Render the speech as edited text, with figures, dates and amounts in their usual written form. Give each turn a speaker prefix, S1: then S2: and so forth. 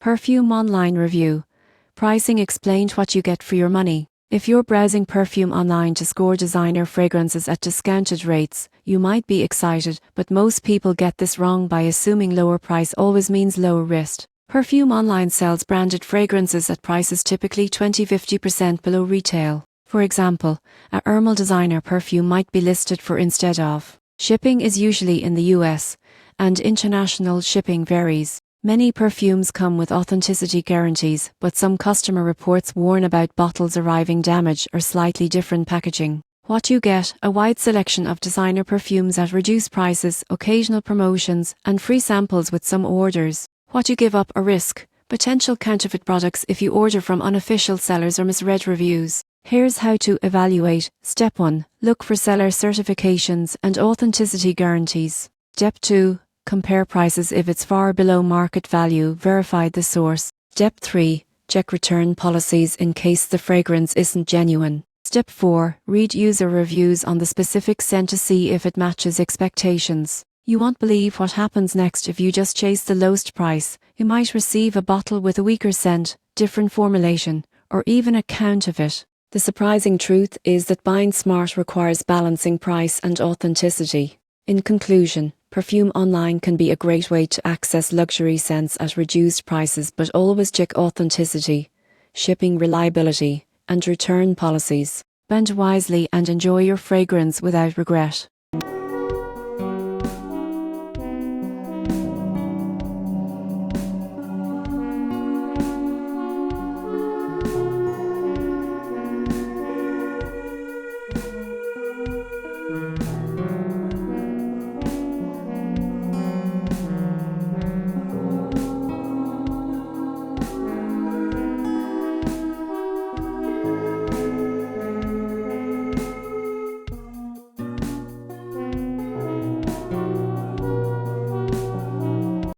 S1: Perfume online review. Pricing explained what you get for your money. If you're browsing Perfume online to score designer fragrances at discounted rates, you might be excited, but most people get this wrong by assuming lower price always means lower risk. Perfume online sells branded fragrances at prices typically 20–50% below retail. For example, a Hermel designer perfume might be listed for instead of. Shipping is usually in the US, and international shipping varies. Many perfumes come with authenticity guarantees, but some customer reports warn about bottles arriving damaged or slightly different packaging. What you get: a wide selection of designer perfumes at reduced prices, occasional promotions, and free samples with some orders. What you give up: a risk: potential counterfeit products if you order from unofficial sellers or misread reviews. Here's how to evaluate. Step 1. Look for seller certifications and authenticity guarantees. Step 2. Compare prices. If it's far below market value, verify the source. Step 3. Check return policies in case the fragrance isn't genuine. Step 4. Read user reviews on the specific scent to see if it matches expectations. You won't believe what happens next if you just chase the lowest price. You might receive a bottle with a weaker scent, different formulation, or even a counterfeit. The surprising truth is that buying smart requires balancing price and authenticity. In conclusion, Perfume online can be a great way to access luxury scents at reduced prices, but always check authenticity, shipping reliability, and return policies. Spend wisely and enjoy your fragrance without regret.